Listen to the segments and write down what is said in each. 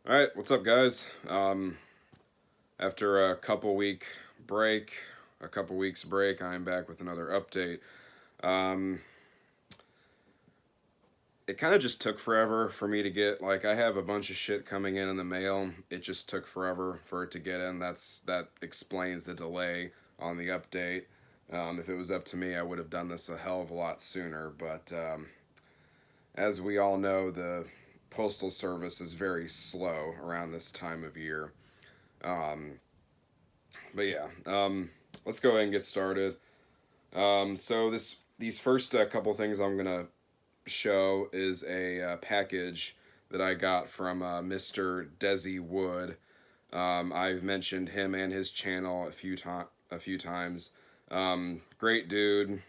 All right, what's up, guys? After a couple weeks break, I'm back with another update. Um, it kind of just took forever for me to get, like, I have a bunch of shit coming in the mail. It just took forever for it to get in. That explains the delay on the update. If it was up to me, I would have done this a hell of a lot sooner. But as we all know, the postal service is very slow around this time of year. Um, but yeah, let's go ahead and get started. These first couple things I'm gonna show is a package that I got from Mr. Desi Wood. I've mentioned him and his channel a few times. Great dude.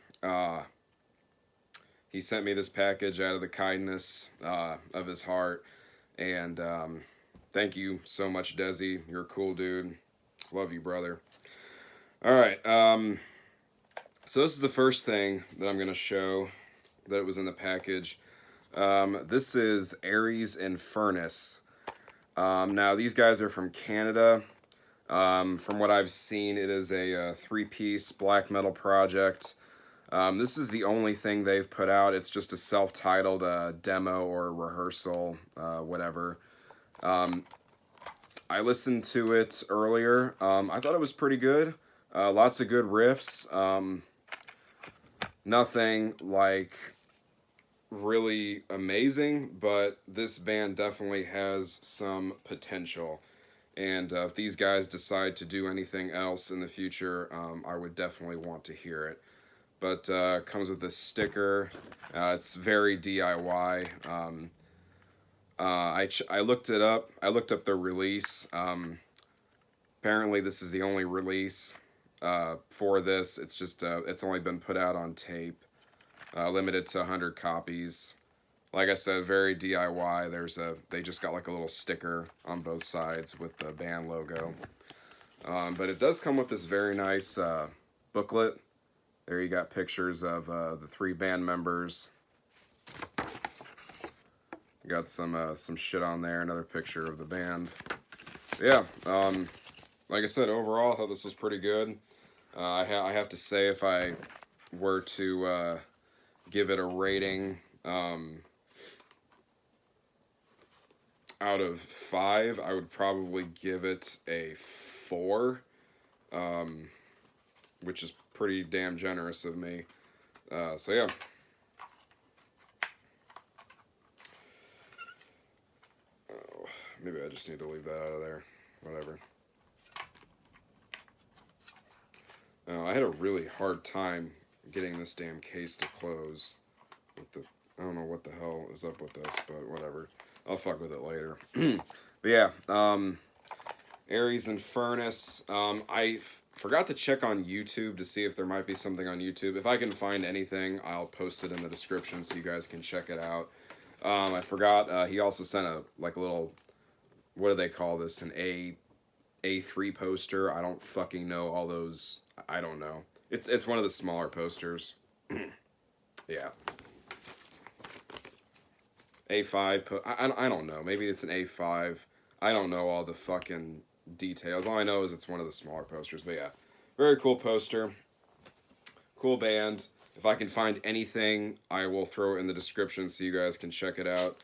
He sent me this package out of the kindness of his heart, and thank you so much, Desi. You're a cool dude. Love you, brother. All right. So this is the first thing that I'm going to show that was in the package. This is Aries Furnace. Now, these guys are from Canada. From what I've seen, it is a three-piece black metal project. This is the only thing they've put out. It's just a self-titled demo or rehearsal, whatever. I listened to it earlier. I thought it was pretty good. Lots of good riffs. Nothing like really amazing, but this band definitely has some potential. And if these guys decide to do anything else in the future, I would definitely want to hear it. But comes with this sticker. It's very DIY. I looked it up. I looked up the release. Apparently, this is the only release for this. It's just it's only been put out on tape, limited to 100 copies. Like I said, very DIY. They just got like a little sticker on both sides with the band logo. But it does come with this very nice booklet. There you got pictures of the three band members. You got some shit on there. Another picture of the band. Yeah. Like I said, overall, I thought this was pretty good. I have to say, if I were to give it a rating out of 5, I would probably give it a 4, which is pretty damn generous of me. So yeah. Oh, maybe I just need to leave that out of there. Whatever. I had a really hard time getting this damn case to close. I don't know what the hell is up with this, but whatever. I'll fuck with it later. But yeah, Aries Furnace. I forgot to check on YouTube to see if there might be something on YouTube. If I can find anything, I'll post it in the description so you guys can check it out. I forgot. He also sent a little. What do they call this? An A3 poster. I don't fucking know all those. I don't know. It's one of the smaller posters. Yeah. A5. I don't know. Maybe it's an A5. I don't know all the fucking details. All I know is it's one of the smaller posters. But yeah, very cool poster. Cool band. If I can find anything, I will throw it in the description so you guys can check it out.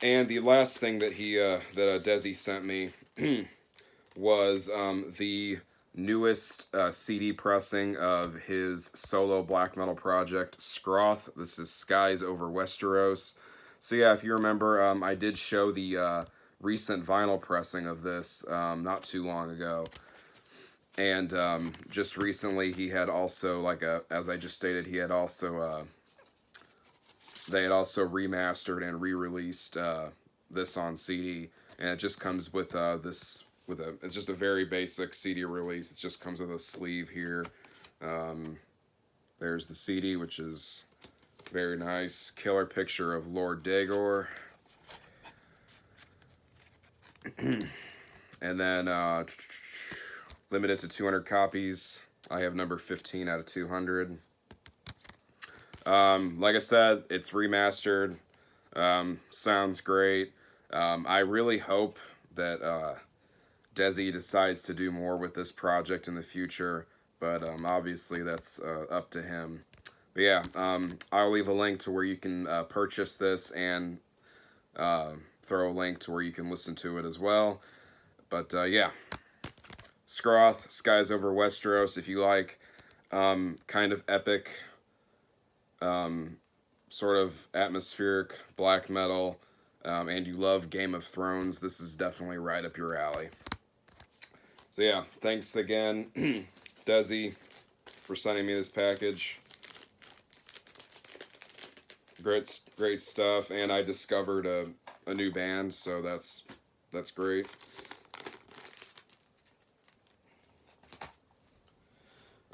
And the last thing that Desi sent me was the newest CD pressing of his solo black metal project, Schroth. This is Skies Over Westeros. So yeah, if you remember, I did show the recent vinyl pressing of this not too long ago. And just recently he had also, as I just stated, he had also, they had also remastered and re-released this on CD. And it just comes with it's just a very basic CD release. It just comes with a sleeve here. There's the CD, which is very nice. Killer picture of Lord Dagor. And then limited to 200 copies. I have number 15 out of 200. Like I said, it's remastered. Sounds great. I really hope that Desi decides to do more with this project in the future, but obviously that's up to him. But yeah, I'll leave a link to where you can purchase this and throw a link to where you can listen to it as well. But yeah, Schroth, Skies Over Westeros. If you like kind of epic, sort of atmospheric black metal, and you love Game of Thrones, this is definitely right up your alley. So yeah, thanks again, Desi, for sending me this package. Great stuff, and I discovered a new band, so that's great.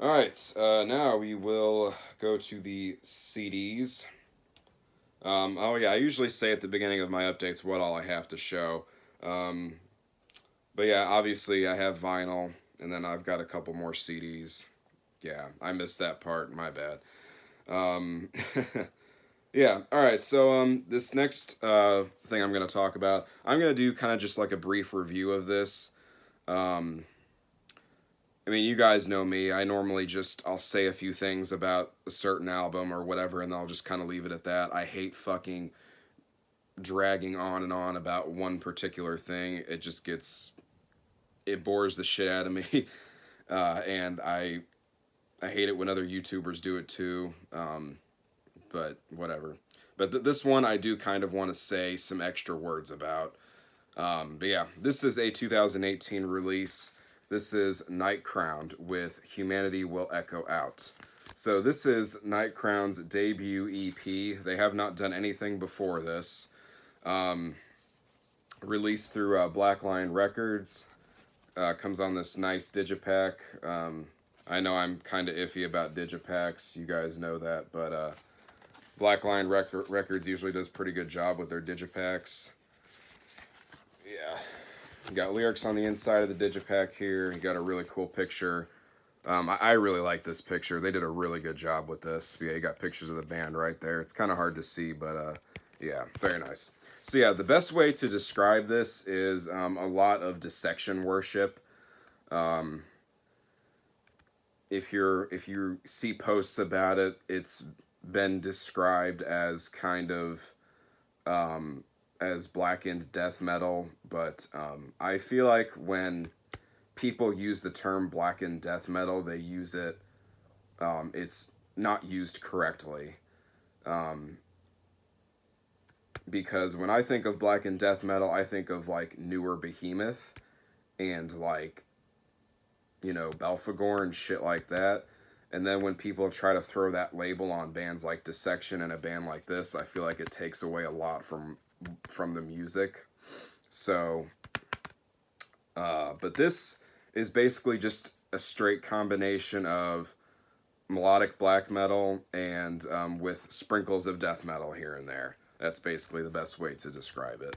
All right, now we will go to the CDs. Oh yeah, I usually say at the beginning of my updates what all I have to show. Um, but yeah, obviously I have vinyl, and then I've got a couple more CDs. Yeah, I missed that part. My bad. Um, yeah. All right. So this next thing I'm going to talk about, I'm going to do kind of just like a brief review of this. Um, I mean, you guys know me. I normally I'll say a few things about a certain album or whatever, and I'll just kind of leave it at that. I hate fucking dragging on and on about one particular thing. It bores the shit out of me. And I hate it when other YouTubers do it too. But whatever. But this one I do kind of want to say some extra words about. But yeah, this is a 2018 release. This is Night Crowned with Humanity Will Echo Out. So this is Night Crowned's debut EP. They have not done anything before this. Released through Black Lion Records. Comes on this nice digipack. I know I'm kind of iffy about digipacks. You guys know that. But Black Lion Records usually does a pretty good job with their digipacks. Yeah. You got lyrics on the inside of the digipack here. You got a really cool picture. I really like this picture. They did a really good job with this. Yeah, you got pictures of the band right there. It's kind of hard to see, but yeah, very nice. So yeah, the best way to describe this is a lot of dissection worship. If you see posts about it, it's been described as kind of as blackened death metal, but I feel like when people use the term blackened death metal, they use it, it's not used correctly. Because when I think of blackened death metal, I think of like newer Behemoth and like, Belphegor and shit like that. And then when people try to throw that label on bands like Dissection and a band like this, I feel like it takes away a lot from the music. So, but this is basically just a straight combination of melodic black metal and with sprinkles of death metal here and there. That's basically the best way to describe it.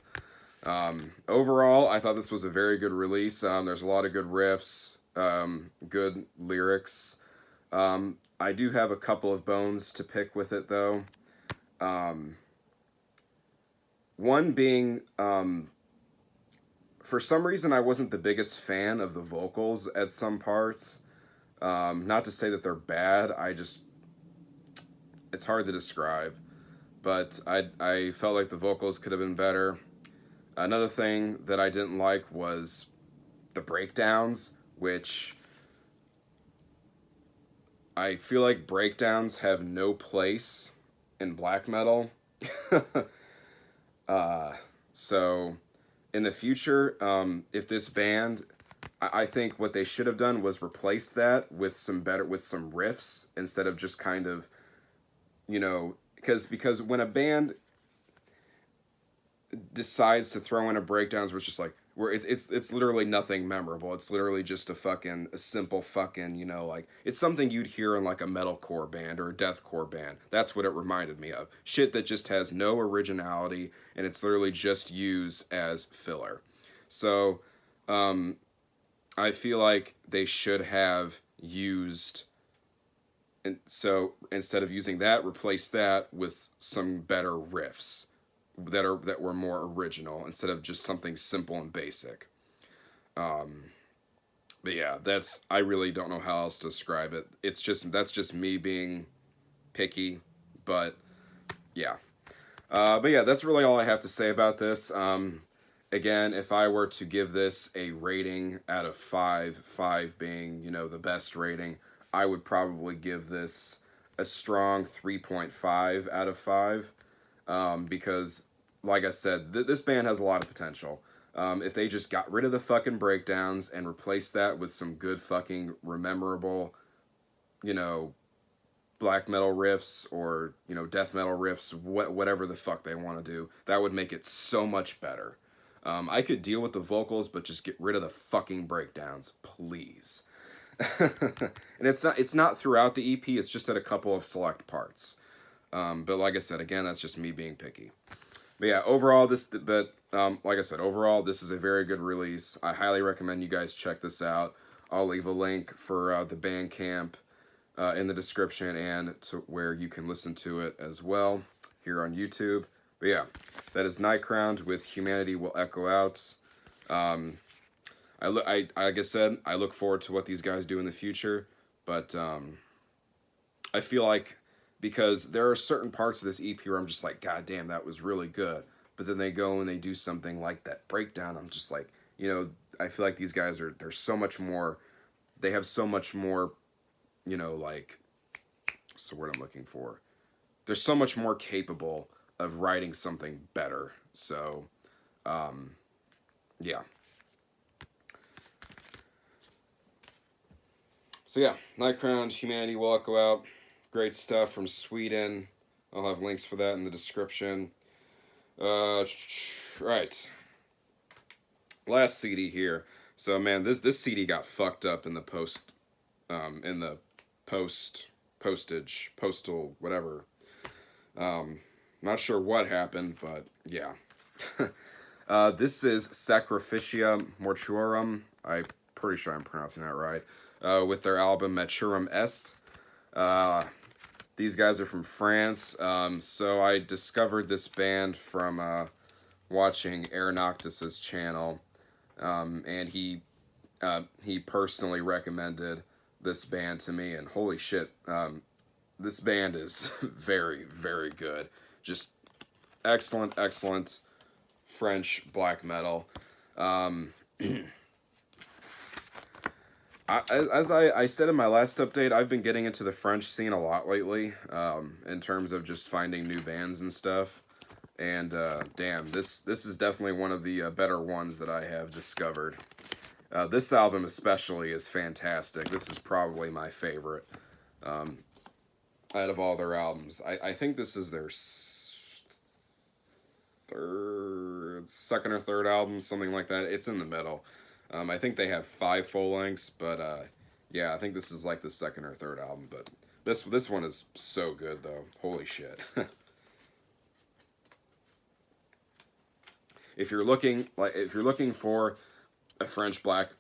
Overall, I thought this was a very good release. There's a lot of good riffs, good lyrics. I do have a couple of bones to pick with it, though. One being, for some reason, I wasn't the biggest fan of the vocals at some parts. Not to say that they're bad, it's hard to describe. But I felt like the vocals could have been better. Another thing that I didn't like was the breakdowns, which I feel like breakdowns have no place in black metal. So in the future, if this band, I think what they should have done was replace that with some riffs instead of just kind of, because when a band decides to throw in a breakdowns where it's literally nothing memorable. It's literally just a simple fucking, like, it's something you'd hear in like a metalcore band or a deathcore band. That's what it reminded me of. Shit that just has no originality and it's literally just used as filler. So, I feel like they should have used, and so instead of using that, replace that with some better riffs, that were more original instead of just something simple and basic. But yeah, I really don't know how else to describe it. That's just me being picky, but yeah. But yeah, that's really all I have to say about this. Again, if I were to give this a rating out of 5, 5 being, the best rating, I would probably give this a strong 3.5 out of 5. Because, like I said, this band has a lot of potential. If they just got rid of the fucking breakdowns and replaced that with some good fucking memorable, black metal riffs or, death metal riffs, whatever the fuck they want to do, that would make it so much better. I could deal with the vocals, but just get rid of the fucking breakdowns, please. And it's not throughout the EP, it's just at a couple of select parts. But like I said, again, that's just me being picky. But yeah, overall, like I said, overall, this is a very good release. I highly recommend you guys check this out. I'll leave a link for the Bandcamp in the description and to where you can listen to it as well here on YouTube. But yeah, that is Nightcrowned with Humanity Will Echo Out. Like I said, I look forward to what these guys do in the future, but I feel like because there are certain parts of this EP where I'm just like, God damn, that was really good. But then they go and they do something like that breakdown. I'm just like, I feel like these guys they're so much more, they have so much more, like, what's the word I'm looking for? They're so much more capable of writing something better. So, yeah. So yeah, Nightcrowned, Humanity Will Echo Out. Great stuff from Sweden. I'll have links for that in the description. Right. Last CD here. So man, this CD got fucked up in the postal, whatever. Not sure what happened, but yeah. This is Sacrificial Mortuary. I'm pretty sure I'm pronouncing that right. With their album Maturum Est. These guys are from France. So I discovered this band from watching Air Noctis's channel. And he personally recommended this band to me, and holy shit, this band is very, very good. Just excellent French black metal. As I said in my last update, I've been getting into the French scene a lot lately, in terms of just finding new bands and stuff. And damn, this is definitely one of the better ones that I have discovered. This album especially is fantastic. This is probably my favorite out of all their albums. I think this is their second or third album, something like that. It's in the middle. I think they have 5 full lengths, but yeah, I think this is like the second or third album. But this one is so good though. Holy shit. If you're looking for a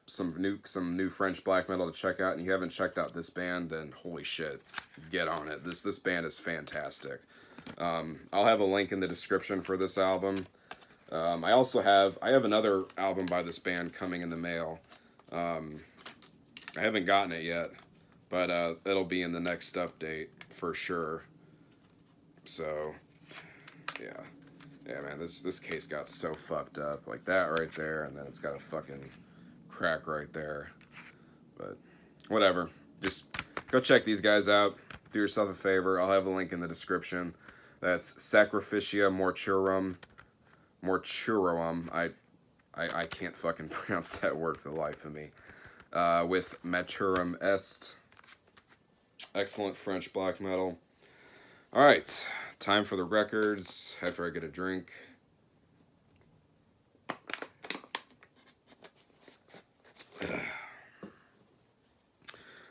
some new French black metal to check out, and you haven't checked out this band, then holy shit, get on it. This band is fantastic. I'll have a link in the description for this album. I have another album by this band coming in the mail. I haven't gotten it yet, but it'll be in the next update for sure. So yeah. Yeah, man, this case got so fucked up. Like that right there, and then it's got a fucking crack right there. But whatever. Just go check these guys out. Do yourself a favor. I'll have a link in the description. That's Sacrificial Mortuary. I can't fucking pronounce that word for the life of me. With Maturum Est. Excellent French black metal. Alright. Time for the records after I get a drink.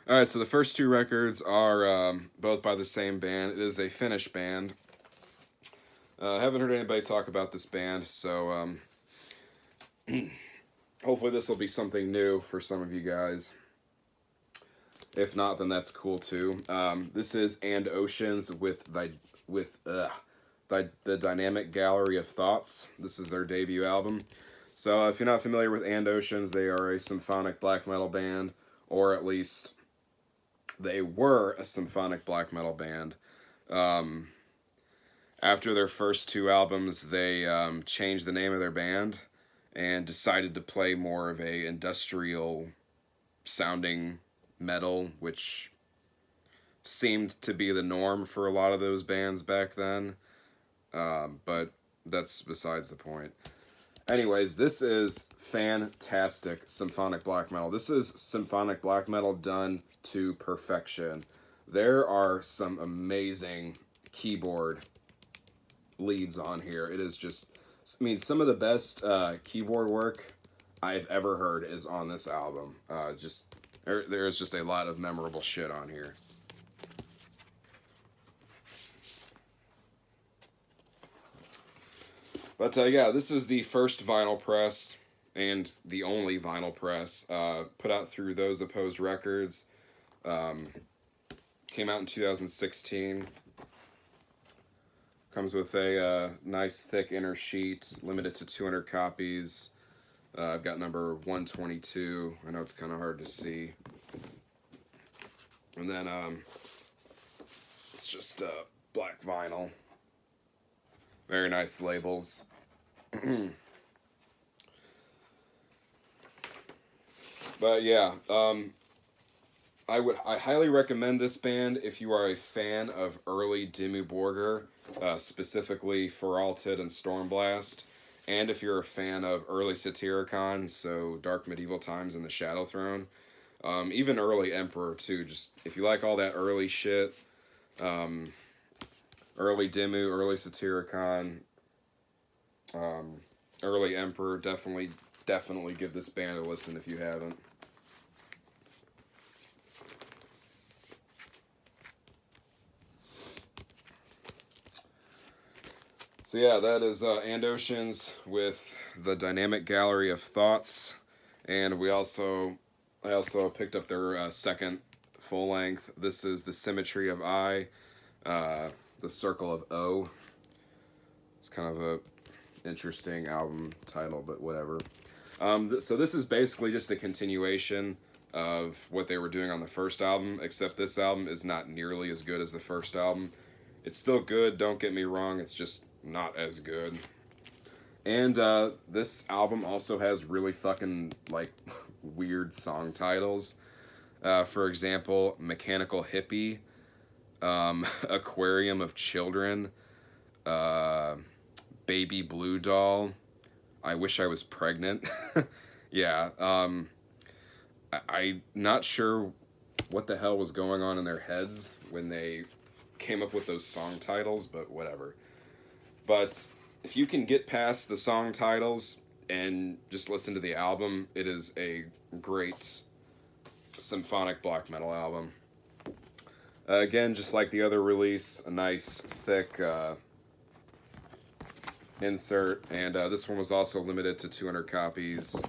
Alright, so the first 2 records are both by the same band. It is a Finnish band. I haven't heard anybody talk about this band, so hopefully this will be something new for some of you guys. If not, then that's cool too. This is And Oceans with the Dynamic Gallery of Thoughts. This is their debut album. So if you're not familiar with And Oceans, they are a symphonic black metal band, or at least they were a symphonic black metal band. After their first two albums, they changed the name of their band and decided to play more of a industrial sounding metal, which seemed to be the norm for a lot of those bands back then. But that's besides the point. Anyways, this is fantastic symphonic black metal. This is symphonic black metal done to perfection. There are some amazing keyboard leads on here. It is just, I mean, some of the best keyboard work I've ever heard is on this album. There's just a lot of memorable shit on here. But yeah, this is the first vinyl press and the only vinyl press put out through Those Opposed Records. Came out in 2016. Comes with a nice thick inner sheet, limited to 200 copies. I've got number 122. I know it's kind of hard to see. And then it's just black vinyl. Very nice labels. But yeah, I highly recommend this band if you are a fan of early Dimmu Borgir, specifically Feralted and Stormblast, and if you're a fan of early Satyricon, so Dark Medieval Times and the Shadow Throne, even early Emperor too. Just if you like all that early shit, early Dimmu, early Satyricon, early Emperor, definitely give this band a listen if you haven't. So yeah, that is And Oceans with the Dynamic Gallery of Thoughts, and I also picked up their second full length. This is the Symmetry of I, the Circle of O. It's kind of a interesting album title, but whatever. So this is basically just a continuation of what they were doing on the first album, except this album is not nearly as good as the first album. It's still good, don't get me wrong, it's just not as good. And this album also has really fucking, like, weird song titles. For example, Mechanical Hippie, Aquarium of Children, Baby Blue Doll, I Wish I Was Pregnant. Yeah, I'm not sure what the hell was going on in their heads when they came up with those song titles, but whatever. But if you can get past the song titles and just listen to the album, it is a great symphonic black metal album. Again, just like the other release, a nice thick insert, and this one was also limited to 200 copies,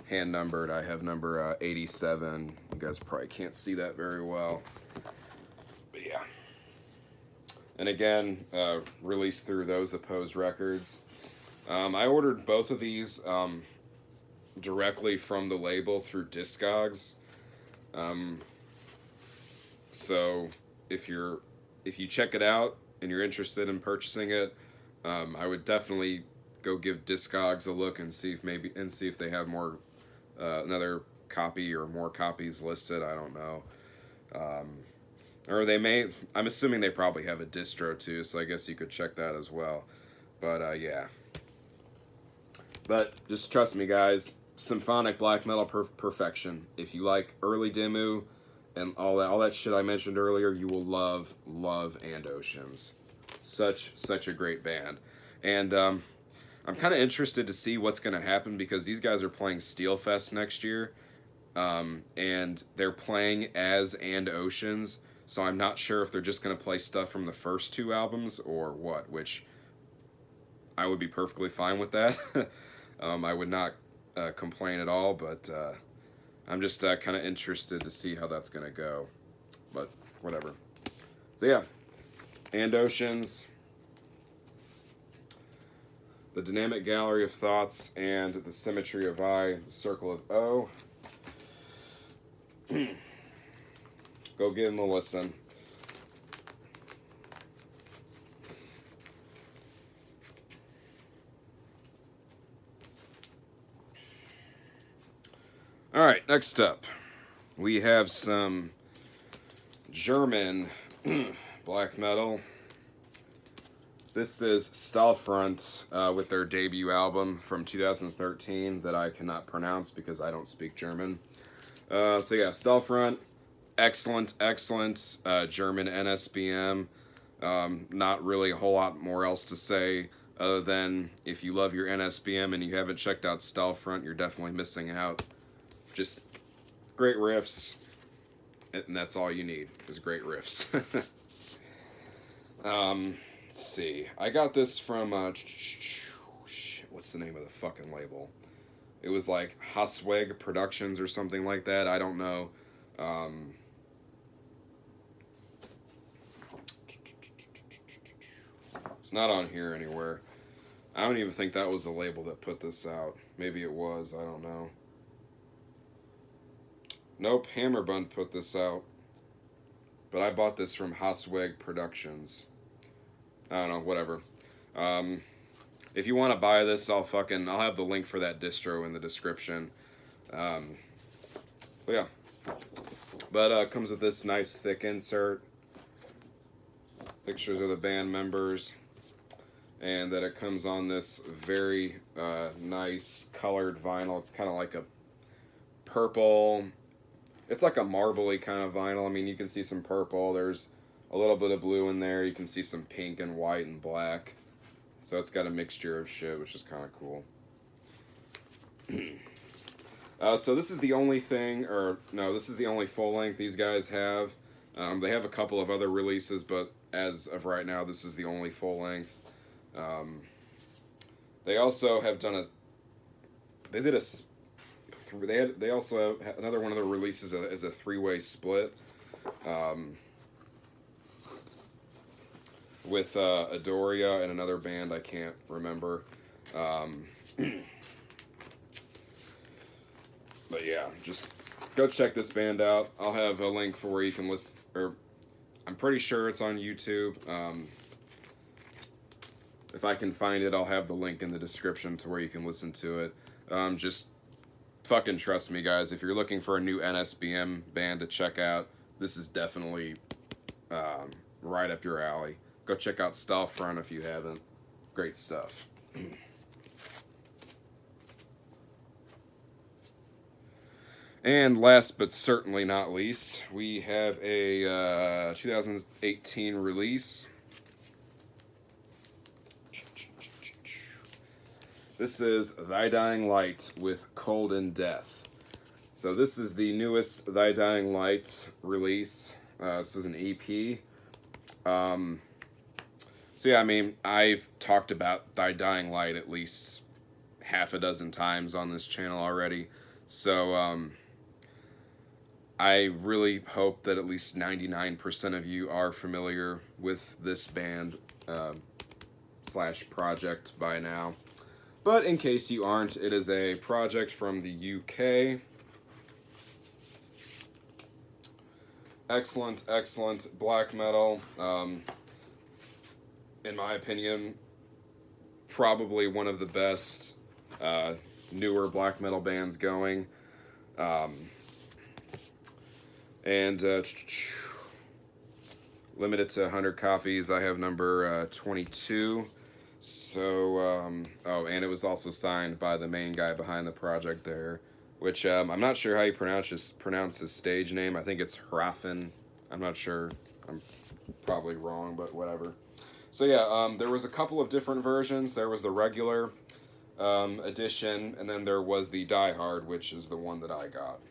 hand numbered. I have number 87. You guys probably can't see that very well, but yeah. And again, released through Those Opposed Records. I ordered both of these directly from the label through Discogs. So if you check it out and you're interested in purchasing it, I would definitely go give Discogs a look and see if they have more another copy or more copies listed. I don't know. Or they may, I'm assuming they probably have a distro too, so I guess you could check that as well. But yeah. But just trust me, guys, symphonic black metal perfection. If you like early Dimmu and all that shit I mentioned earlier, you will love And Oceans. Such a great band. And I'm kind of interested to see what's going to happen, because these guys are playing Steelfest next year, and they're playing as And Oceans. So I'm not sure if they're just going to play stuff from the first two albums or what, which I would be perfectly fine with that. I would not complain at all, but I'm just kind of interested to see how that's going to go. But whatever. So yeah, And Oceans, the Dynamic Gallery of Thoughts, and the Symmetry of I, the Circle of O. Go give them a listen. Alright, next up, we have some German black metal. This is Stahlfront with their debut album from 2013 that I cannot pronounce because I don't speak German. So yeah, Stahlfront, excellent German NSBM. Not really a whole lot more else to say other than if you love your NSBM and you haven't checked out Stahlfront, you're definitely missing out. Just great riffs, and that's all you need is great riffs. Let's see. I got this from what's the name of the fucking label? It was like Hasweg Productions or something like that. I don't know. It's not on here anywhere. I don't even think that was the label that put this out. Maybe it was. I don't know. Nope, Hammerbund put this out. But I bought this from Hasweg Productions. I don't know, whatever. If you want to buy this, I'll have the link for that distro in the description. So yeah. But comes with this nice thick insert. Pictures of the band members. And that it comes on this very nice colored vinyl. It's kind of like a purple. It's like a marbly kind of vinyl. I mean, you can see some purple. There's a little bit of blue in there. You can see some pink and white and black. So it's got a mixture of shit, which is kind of cool. So this is the only thing, this is the only full length these guys have. They have a couple of other releases, but as of right now, this is the only full length. They also have done they also have another one of the releases is a three-way split with Adoria and another band I can't remember. But yeah, just go check this band out. I'll have a link for where you can listen, or I'm pretty sure it's on YouTube. If I can find it, I'll have the link in the description to where you can listen to it. Just fucking trust me, guys. If you're looking for a new NSBM band to check out, this is definitely right up your alley. Go check out Stahlfront if you haven't. Great stuff. And last but certainly not least, we have a 2018 release. This is Thy Dying Light with Cold and Death. So this is the newest Thy Dying Light release. This is an EP. So yeah, I mean, I've talked about Thy Dying Light at least half a dozen times on this channel already. So I really hope that at least 99% of you are familiar with this band / project by now. But in case you aren't, it is a project from the UK. Excellent black metal. In my opinion, probably one of the best newer black metal bands going. Limited to 100 copies. I have number 22. So, and it was also signed by the main guy behind the project there, which I'm not sure how you pronounce his stage name. I think it's Hrafen. I'm not sure. I'm probably wrong, but whatever. So yeah, there was a couple of different versions. There was the regular edition, and then there was the Die Hard, which is the one that I got.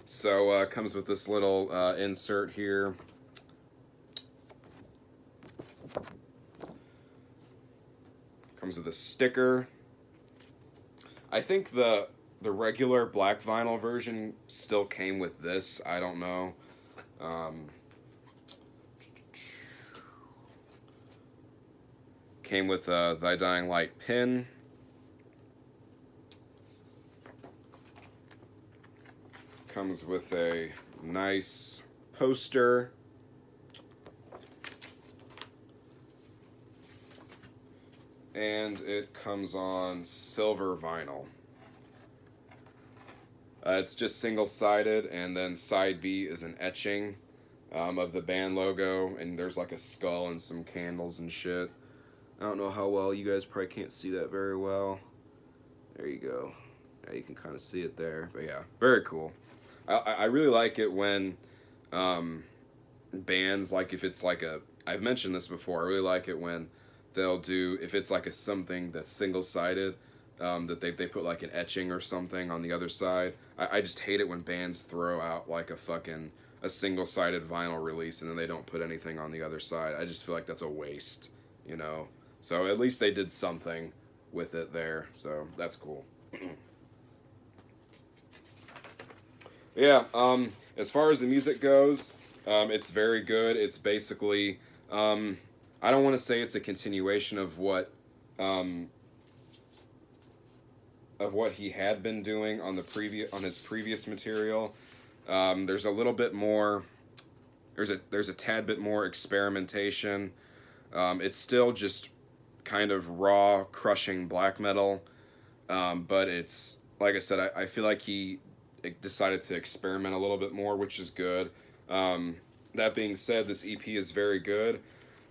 So it comes with this little insert here. Comes with a sticker. I think the regular black vinyl version still came with this. I don't know. Came with a Thy Dying Light pin. Comes with a nice poster. And it comes on silver vinyl. It's just single-sided, and then side B is an etching of the band logo, and there's like a skull and some candles and shit. I don't know how well, you guys probably can't see that very well. There you go. Yeah, you can kind of see it there, but yeah, very cool. I really like it when bands, like if it's like a, I've mentioned this before, I really like it when they'll do, if it's like a something that's single-sided, that they put like an etching or something on the other side. I just hate it when bands throw out like a single-sided vinyl release and then they don't put anything on the other side. I just feel like that's a waste, you know? So at least they did something with it there, so that's cool. Yeah, as far as the music goes, it's very good. It's basically, I don't want to say it's a continuation of what he had been doing on his previous material. There's a little bit more. There's a tad bit more experimentation. It's still just kind of raw, crushing black metal, but it's, like I said, I feel like he decided to experiment a little bit more, which is good. That being said, this EP is very good.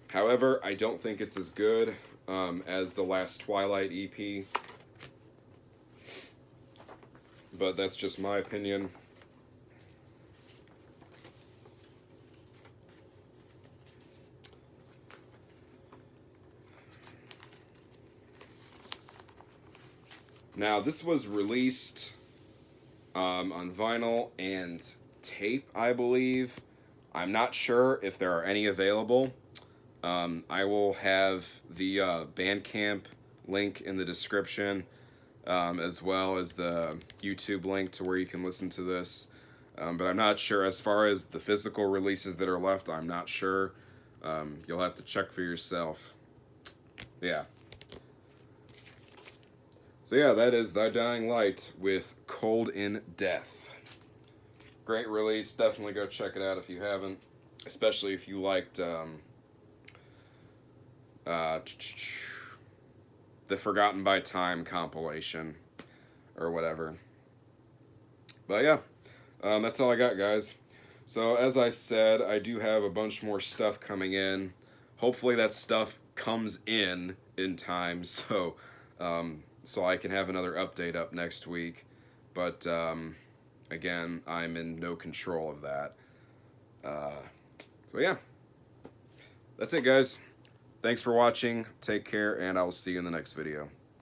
However, I don't think it's as good as the last Twilight EP. But that's just my opinion. Now, this was released on vinyl and tape, I believe. I'm not sure if there are any available. I will have the Bandcamp link in the description, as well as the YouTube link to where you can listen to this. But I'm not sure as far as the physical releases that are left. I'm not sure. You'll have to check for yourself. Yeah. So yeah, that is Thy Dying Light with Cold in Death. Great release. Definitely go check it out if you haven't. Especially if you liked the Forgotten by Time compilation or whatever. But yeah, that's all I got, guys. So as I said, I do have a bunch more stuff coming in. Hopefully that stuff comes in time, so I can have another update up next week. But again, I'm in no control of that. So yeah, that's it, guys. Thanks for watching. Take care, and I will see you in the next video.